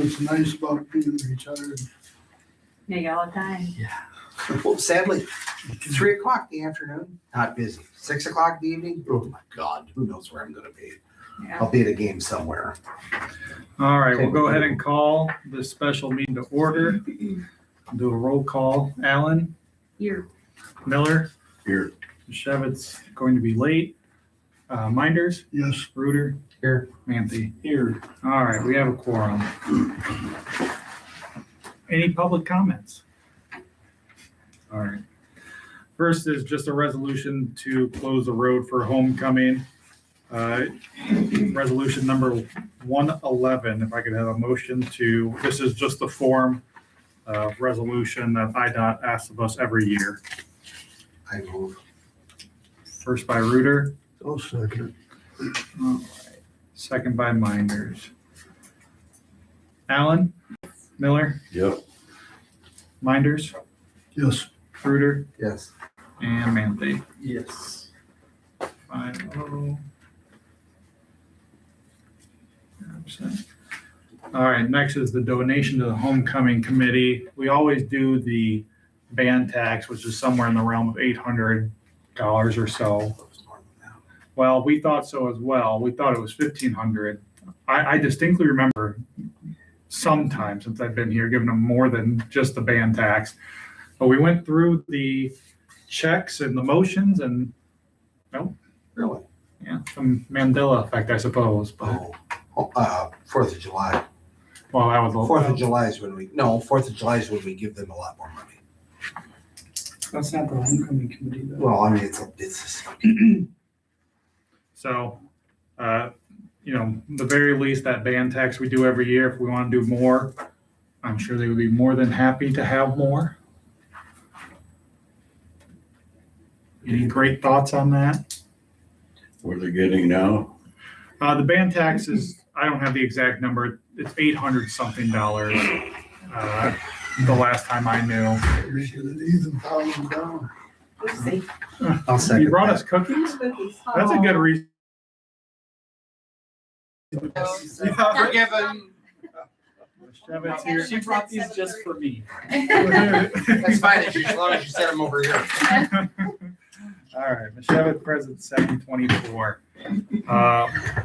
It's nice about being with each other. Yeah, all the time. Well, sadly, 3 o'clock in the afternoon, not busy. 6 o'clock in the evening, oh my God, who knows where I'm gonna be? Yeah. I'll be at a game somewhere. All right, we'll go ahead and call this special meeting to order. Do a roll call. Allen, Here. Miller, Here. Shevitz going to be late. Minders, Yes. Reuter, Here. Manthe. Here. All right, we have a quorum. Any public comments? All right. First is just a resolution to close the road for homecoming. Resolution number 111, if I could have a motion to, this is just the form resolution that IDOT asks of us every year. I move. First by Reuter, I'll second. all right. Second by Minders. Allen, Miller, Yep. Minders, Yes. Reuter, Yes. and Manthe. Yes. 5-0. All right, next is the donation to the homecoming committee. We always do the band tax, which is somewhere in the realm of $800 or so. Well, we thought so as well. We thought it was $1,500. I distinctly remember sometime since I've been here giving them more than just the band tax. But we went through the checks and the motions and nope. Really? Yeah, some Mandela effect, I suppose. But 4th of July. well, that was 4th of July is when we, no, 4th of July is when we give them a lot more money. That's not the homecoming committee though. Well, I mean, it's so. The very least that band tax we do every year. If we want to do more, I'm sure they would be more than happy to have more. Any great thoughts on that? What are they getting now? The band tax is, I don't have the exact number. It's $800 something. The last time I knew. Make it an even $1,000. We'll see. I'll second. You brought that. us cookies? Cookies. That's a good reason. Forgiven. Shevitz here. She brought these just for me. That's fine, as long as you set them over here. All right, Shevitz present 724.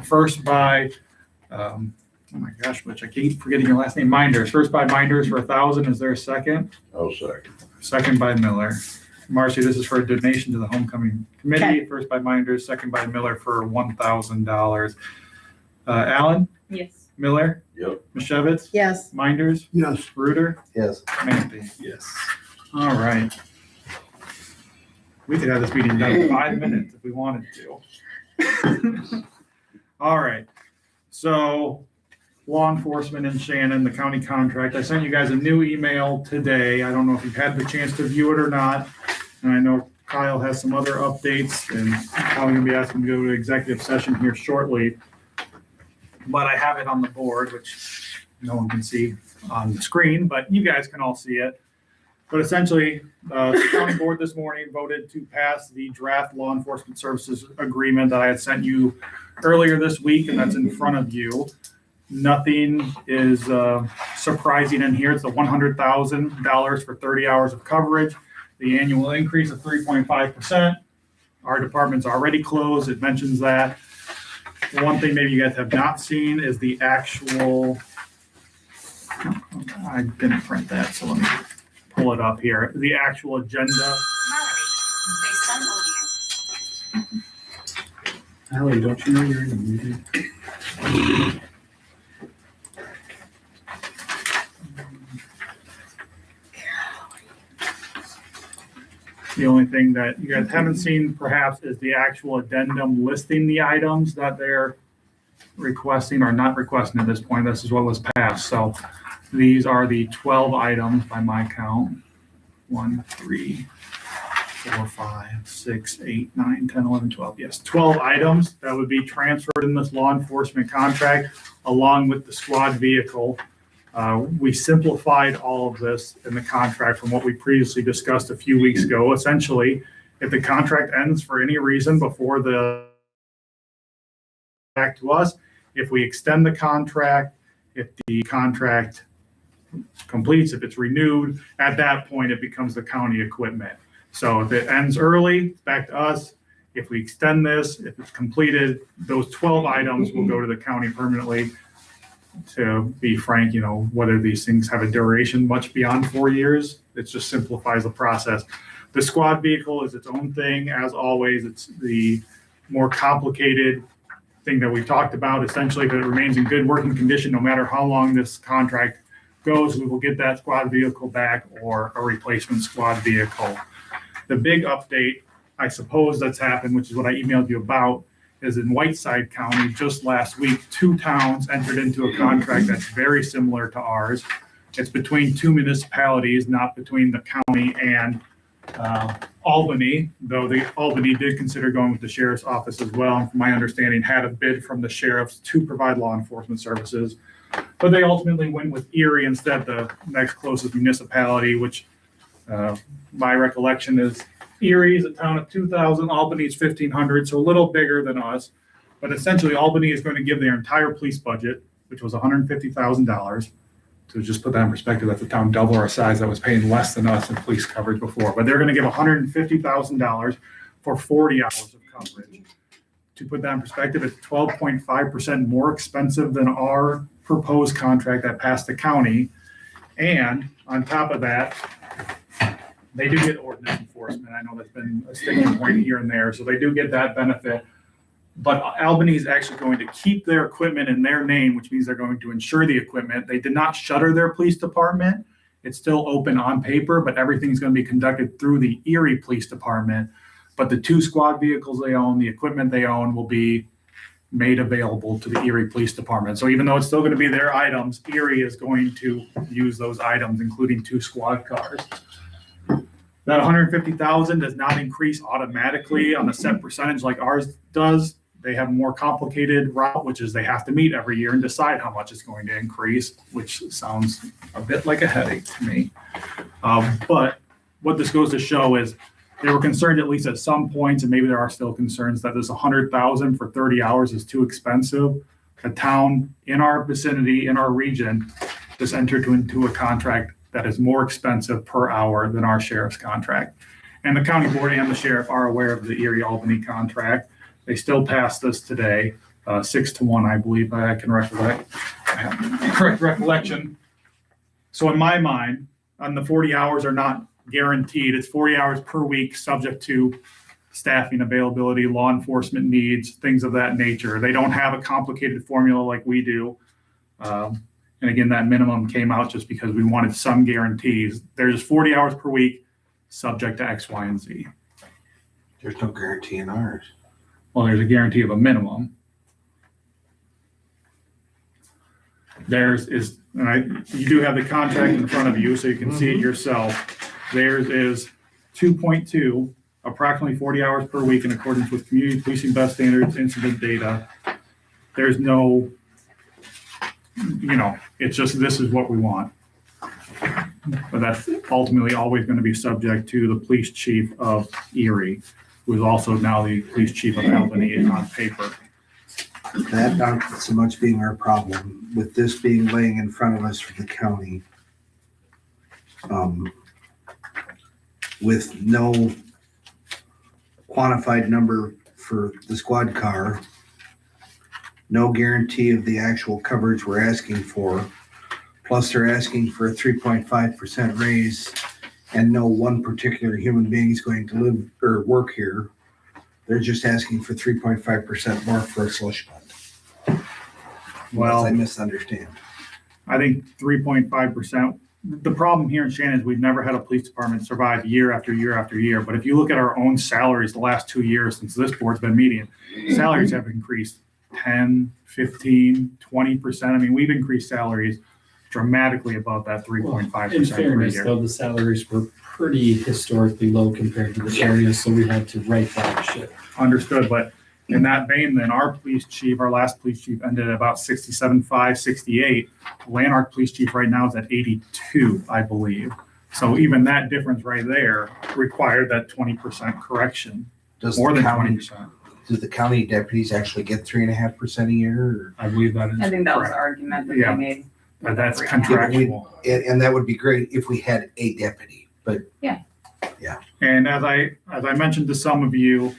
First by, oh my gosh, Butch, I keep forgetting your last name, Minders. First by Minders for 1,000. Is there a second? Oh, second. Second by Miller. Marcy, this is for a donation to the homecoming committee. First by Minders, second by Miller for $1,000. Allen, Yes. Miller, Yep. Mashevitz, Yes. Minders, Yes. Reuter, Yes. Manthe. Yes. All right. We could have this meeting done in 5 minutes if we wanted to. All right. So law enforcement in Shannon, the county contract. I sent you guys a new email today. I don't know if you've had the chance to view it or not. And I know Kyle has some other updates and I'm going to be asking to go to executive session here shortly. But I have it on the board, which no one can see on the screen, but you guys can all see it. But essentially, the county board this morning voted to pass the draft law enforcement services agreement that I had sent you earlier this week, and that's in front of you. Nothing is surprising in here. It's the $100,000 for 30 hours of coverage, the annual increase of 3.5%. Our department's already closed. It mentions that. One thing maybe you guys have not seen is the actual, I didn't print that, so let me pull it up here. The actual agenda. Allie, don't you know you're in a meeting? The only thing that you guys haven't seen perhaps is the actual addendum listing the items that they're requesting or not requesting at this point. This is what was passed. So these are the 12 items by my count. 1, 3, 4, 5, 6, 8, 9, 10, 11, 12. Yes, 12 items that would be transferred in this law enforcement contract along with the squad vehicle. We simplified all of this in the contract from what we previously discussed a few weeks ago. Essentially, if the contract ends for any reason before the back to us, if we extend the contract If the contract completes, if it's renewed, at that point, it becomes the county equipment. So if it ends early, it's back to us. If we extend this, if it's completed, those 12 items will go to the county permanently. To be frank, whether these things have a duration much beyond 4 years, it just simplifies the process. The squad vehicle is its own thing. As always, it's the more complicated thing that we've talked about. Essentially, if it remains in good working condition, no matter how long this contract goes, we will get that squad vehicle back or a replacement squad vehicle. The big update, I suppose, that's happened, which is what I emailed you about, is in Whiteside County just last week, 2 towns entered into a contract that's very similar to ours. It's between 2 municipalities, not between the county and Albany, though the Albany did consider going with the sheriff's office as well. And from my understanding, had a bid from the sheriffs to provide law enforcement services. But they ultimately went with Erie instead, the next closest municipality, which my recollection is Erie is a town of 2,000, Albany is 1,500, so a little bigger than us. But essentially, Albany is going to give their entire police budget, which was $150,000. To just put that in perspective, that's a town double our size that was paying less than us in police coverage before. But they're going to give $150,000 for 40 hours of coverage. To put that in perspective, it's 12.5% more expensive than our proposed contract that passed the county. And on top of that, they do get ordinance enforcement. I know that's been a sticking point here and there, so they do get that benefit. But Albany is actually going to keep their equipment in their name, which means they're going to insure the equipment. They did not shutter their police department. It's still open on paper, but everything's going to be conducted through the Erie Police Department. But the 2 squad vehicles they own, the equipment they own, will be made available to the Erie Police Department. So even though it's still going to be their items, Erie is going to use those items, including 2 squad cars. That $150,000 does not increase automatically on a set percentage like ours does. They have a more complicated route, which is they have to meet every year and decide how much it's going to increase, which sounds a bit like a headache to me. But what this goes to show is they were concerned, at least at some points, and maybe there are still concerns, that this $100,000 for 30 hours is too expensive. A town in our vicinity, in our region, just entered into a contract that is more expensive per hour than our sheriff's contract. And the county board and the sheriff are aware of the Erie Albany contract. They still passed this today, 6-1, I believe. I can recollect. I have correct recollection. So in my mind, on the 40 hours are not guaranteed. It's 40 hours per week, subject to staffing availability, law enforcement needs, things of that nature. They don't have a complicated formula like we do. And again, that minimum came out just because we wanted some guarantees. There's 40 hours per week, subject to X, Y, and Z. There's no guarantee in ours. Well, there's a guarantee of a minimum. Theirs is, you do have the contract in front of you, so you can see it yourself. Theirs is 2.2, approximately 40 hours per week in accordance with community policing best standards, incident data. There's no, it's just, this is what we want. But that's ultimately always going to be subject to the police chief of Erie, who is also now the police chief of Albany on paper. That not so much being our problem, with this being laying in front of us from the county, with no quantified number for the squad car, no guarantee of the actual coverage we're asking for, plus they're asking for a 3.5% raise, and no one particular human being is going to live or work here. They're just asking for 3.5% more for a slush fund. Well, Unless I misunderstand. I think 3.5%. The problem here in Shannon is we've never had a police department survive year after year after year. But if you look at our own salaries the last 2 years since this board's been meeting, salaries have increased 10, 15, 20%. I mean, we've increased salaries dramatically above that 3.5% In per fairness, year. though, the salaries were pretty historically low compared to the area, so we had to right that ship. Understood, but in that vein, then our police chief, our last police chief ended at about 67.5, 68. Lanark police chief right now is at 82, I believe. So even that difference right there required that 20% correction, Does more the than county, 20%. do the county deputies actually get 3.5% a year? Or? I believe that is I think that was correct. the argument that Yeah. they made. That's Right now. contractual. And that would be great if we had a deputy, but And as I mentioned to some of you,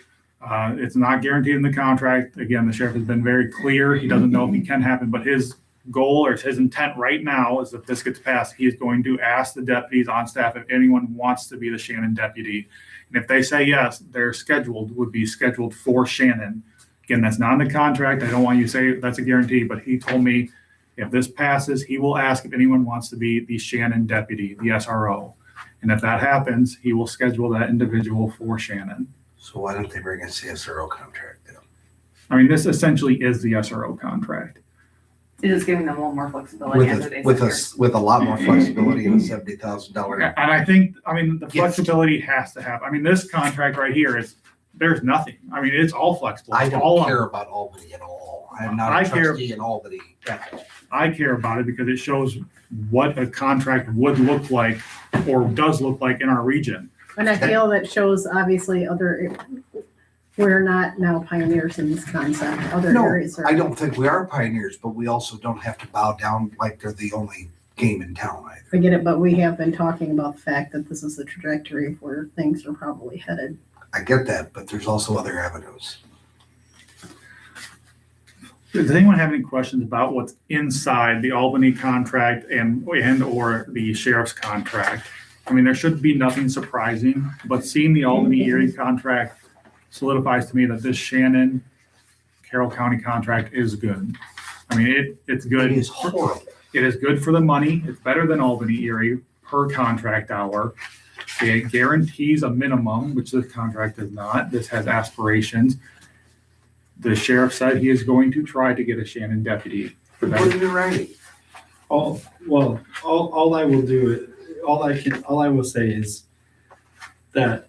it's not guaranteed in the contract. Again, the sheriff has been very clear. He doesn't know if it can happen, but his goal or his intent right now is if this gets passed, he is going to ask the deputies on staff if anyone wants to be the Shannon deputy. And if they say yes, their would be scheduled for Shannon. Again, that's not in the contract. I don't want you to say that's a guarantee, but he told me if this passes, he will ask if anyone wants to be the Shannon deputy, the SRO. And if that happens, he will schedule that individual for Shannon. so why don't they bring us the SRO contract then? I mean, this essentially is the SRO contract. It is giving them a little more flexibility after they With sit us, with a lot more flexibility and a $70,000. And I think, the Yes. flexibility has to have, this contract right here there's nothing. It's all flexible. I It's all don't up. care about Albany at all. I'm not I a care- trustee in Albany at all. I care about it because it shows what a contract would look like or does look like in our region. And I feel that shows obviously we're not now pioneers in this concept. Other No, areas are. I don't think we are pioneers, but we also don't have to bow down like they're the only game in town either. I get it, but we have been talking about the fact that this is the trajectory of where things are probably headed. I get that, but there's also other avenues. Does anyone have any questions about what's inside the Albany contract and or the sheriff's contract? There should be nothing surprising, but seeing the Albany Erie contract solidifies to me that this Shannon Carroll County contract is good. It's good. It is horrible. It is good for the money. It's better than Albany Erie per contract hour. It guarantees a minimum, which this contract does not. This has aspirations. The sheriff said he is going to try to get a Shannon deputy. Put it in writing. All I will do, all I will say is that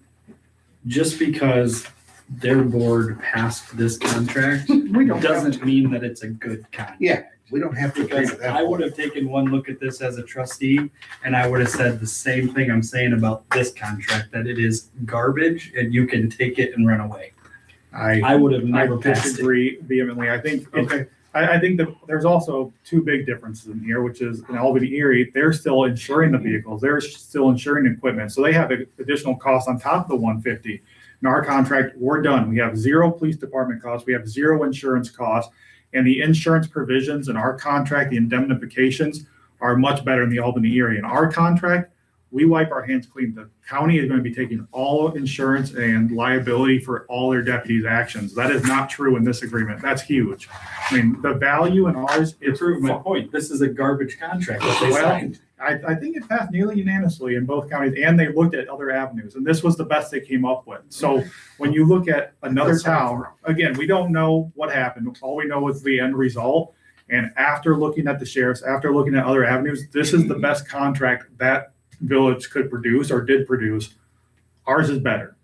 just because their board passed this contract We don't have doesn't mean that it's a good contract. Yeah, we don't have to agree Because with that. I would have taken one look at this as a trustee and I would have said the same thing I'm saying about this contract, that it is garbage and you can take it and run away. I would have I never passed it. disagree vehemently. I think Okay. I think that there's also two big differences in here, which is in Albany Erie, they're still insuring the vehicles, they're still insuring equipment, so they have additional costs on top of the 150. In our contract, we're done. We have zero police department costs, we have zero insurance costs, and the insurance provisions in our contract, the indemnifications, are much better in the Albany Erie. In our contract, we wipe our hands clean. The county is going to be taking all insurance and liability for all their deputies' actions. That is not true in this agreement. That's huge. The value in ours It is proved my point. This is a garbage contract that they Well, signed. I think it passed nearly unanimously in both counties, and they looked at other avenues, and this was the best they came up with. So when you look at another town, again, we don't know what happened. All we know is the end result. And after looking at the sheriffs, after looking at other avenues, this is the best contract that village could produce or did produce. Ours is better.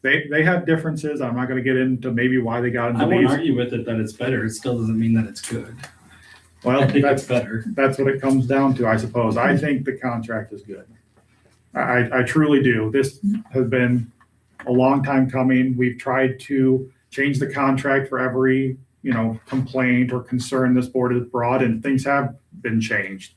They have differences. I'm not going to get into maybe why they got I into won't these. argue with it that it's better. It still doesn't mean that it's good. Well, I think that's it's better. That's what it comes down to, I suppose. I think the contract is good. I truly do. This has been a long time coming. We've tried to change the contract for every, complaint or concern this board has brought, and things have been changed.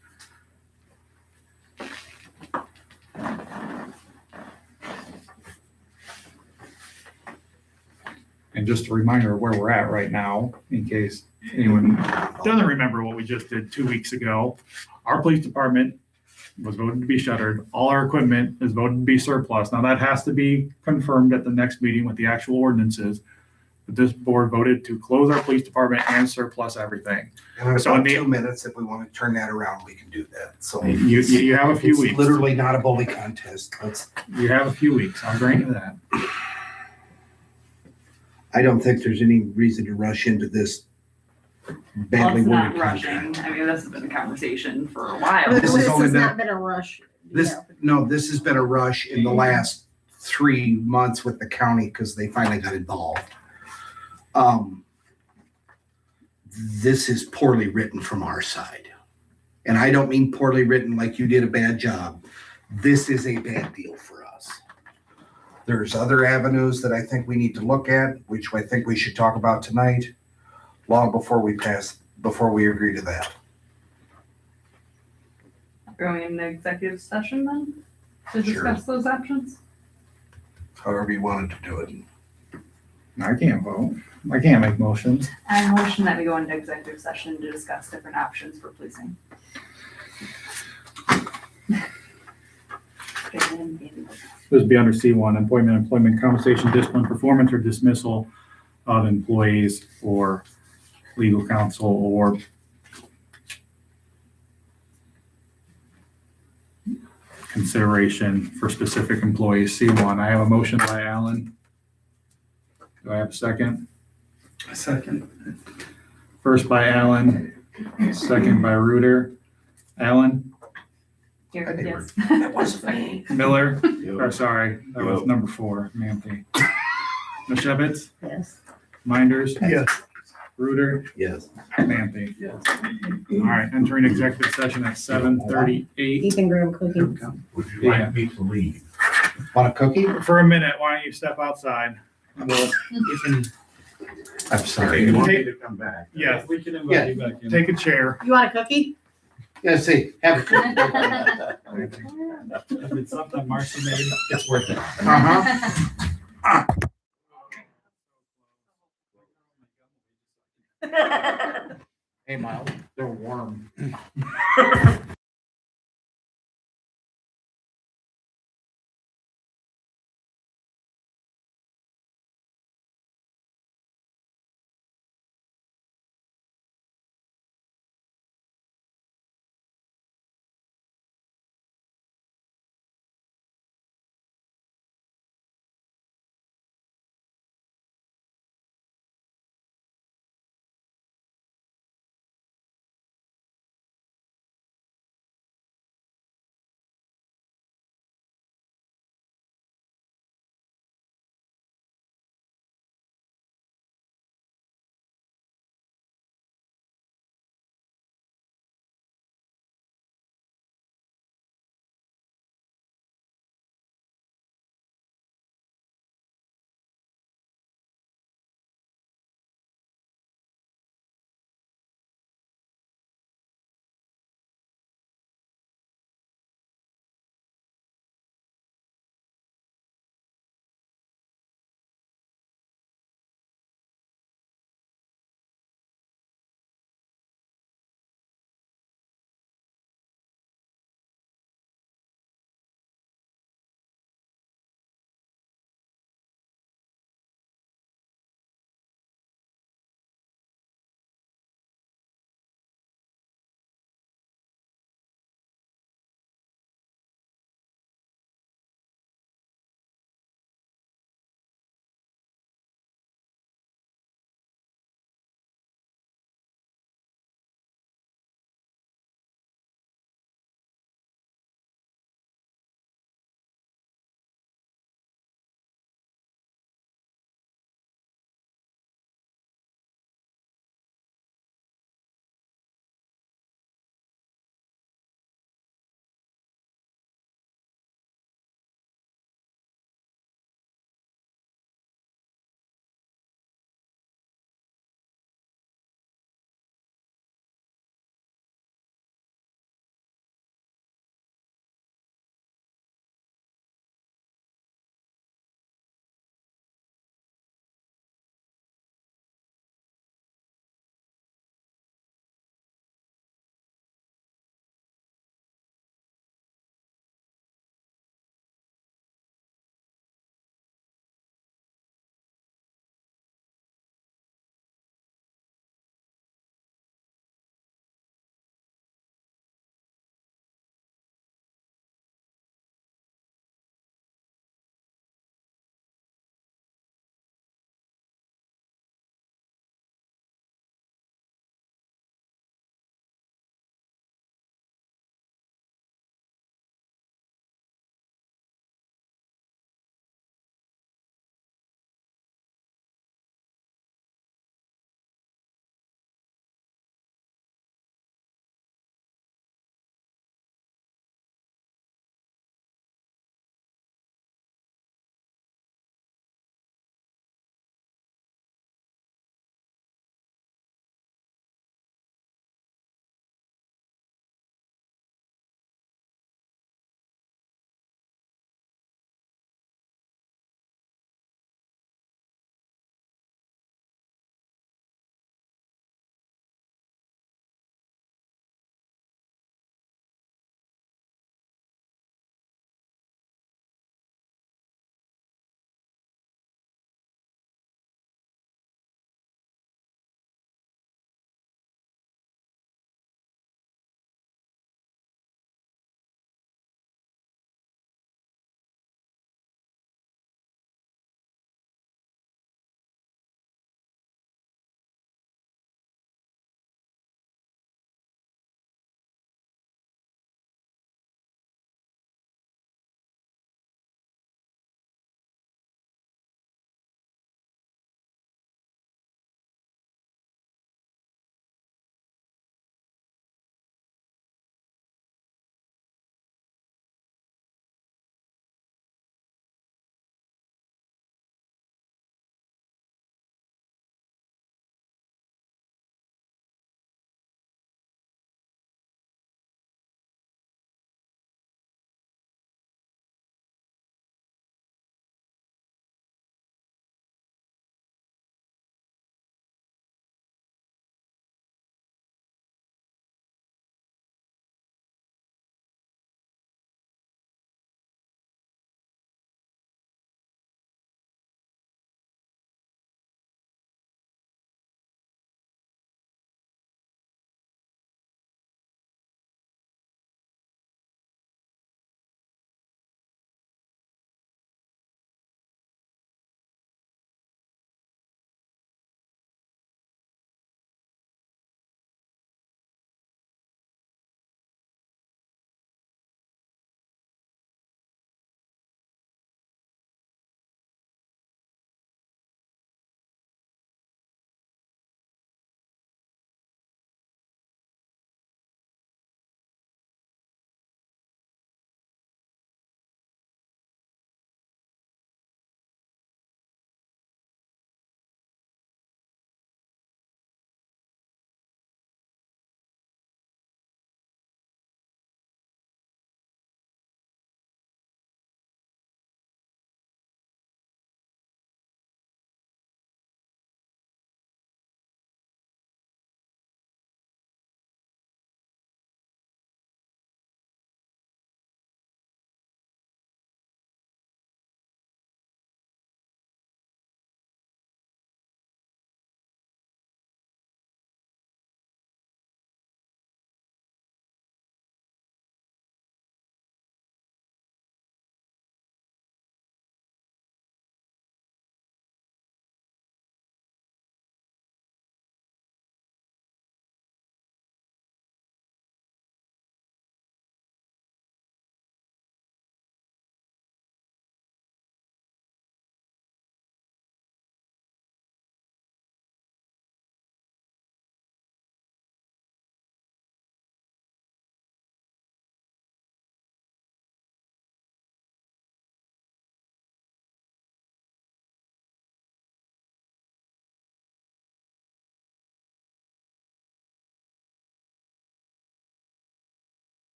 And just a reminder of where we're at right now, in case anyone doesn't remember what we just did 2 weeks ago. Our police department was voted to be shuttered. All our equipment is voted to be surplus. Now that has to be confirmed at the next meeting with the actual ordinances. But this board voted to close our police department and surplus everything. And in So about the- 2 minutes, if we want to turn that around, we can do that. So You have a few it's weeks. literally not a bully contest. You have a few weeks. I'll grant you that. I don't think there's any reason to rush into this Well, badly it's not worded rushing. contract. This has been a conversation for a while. This This is only has been- not been a rush. This, no, this has been a rush in the last 3 months with the county because they finally got involved. This is poorly written from our side. And I don't mean poorly written like you did a bad job. This is a bad deal for us. There's other avenues that I think we need to look at, which I think we should talk about tonight, long before we agree to that. Going into executive session then to Sure. discuss those options? However you wanted to do it. I can't vote. I can't make motions. I motion that we go into executive session to discuss different options for policing. This would be under C1, employment, compensation, discipline, performance, or dismissal of employees or legal counsel or consideration for specific employees. C1, I have a motion by Alan. Do I have a second? A second. First by Alan, second by Reuter. Alan, Here, I think yes. That wasn't me. Miller, Yep. or sorry, that was Yep. number 4, Manthe. Mashevitz, Yes. Minders, Yes. Reuter, Yes. Manthe. Yes. All right, entering executive session at 7:38. Ethan Graham cooking. Would you Yeah. like me to leave? Want a cookie? For a minute, why don't you step outside? We'll I'm Okay, sorry. you want me to come back? Yeah, We can invite you back in. take a chair. You want a cookie? Yeah, see, have a cookie. If it's something Marcy made, it's worth it. Uh-huh. Hey, Miles, they're warm.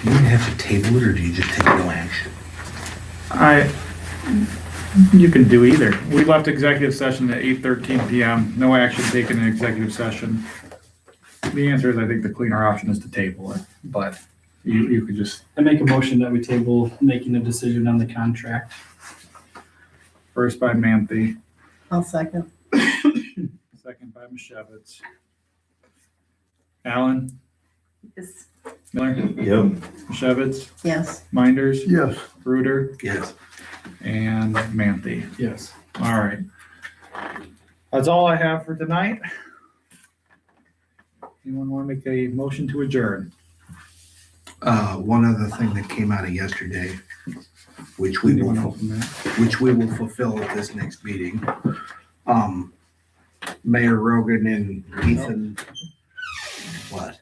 Do you have to table it or do you just take no action? You can do either. We left executive session at 8:13 PM. No action taken in executive session. The answer is, I think the cleaner option is to table it, but you could just, I make a motion that we table making a decision on the contract. first by Manthe, I'll second. second by Mashevitz. Allen, Is Miller, Yep. Mashevitz, Yes. Minders, Yes. Bruder, Yes. and Manthe. Yes. All right. That's all I have for tonight. Anyone want to make a motion to adjourn? One other thing that came out of yesterday, which we Anyone will, else on that? which we will fulfill at this next meeting. Mayor Rogan and Ethan, what?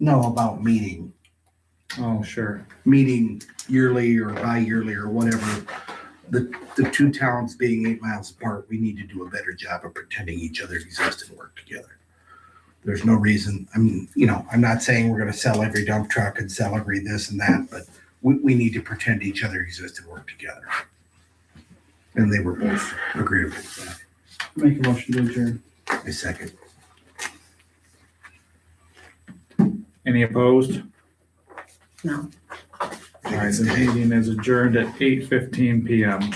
No, about meeting Oh, sure. yearly or bi-yearly or whatever. The two towns being 8 miles apart, we need to do a better job of pretending each other exist and work together. There's no reason, I'm not saying we're gonna sell every dump truck and sell every this and that, but we need to pretend each other exist and work together. And they were both agreeable with that. Make a motion to adjourn. A second. Any opposed? No. All right, the meeting is adjourned at 8:15 PM.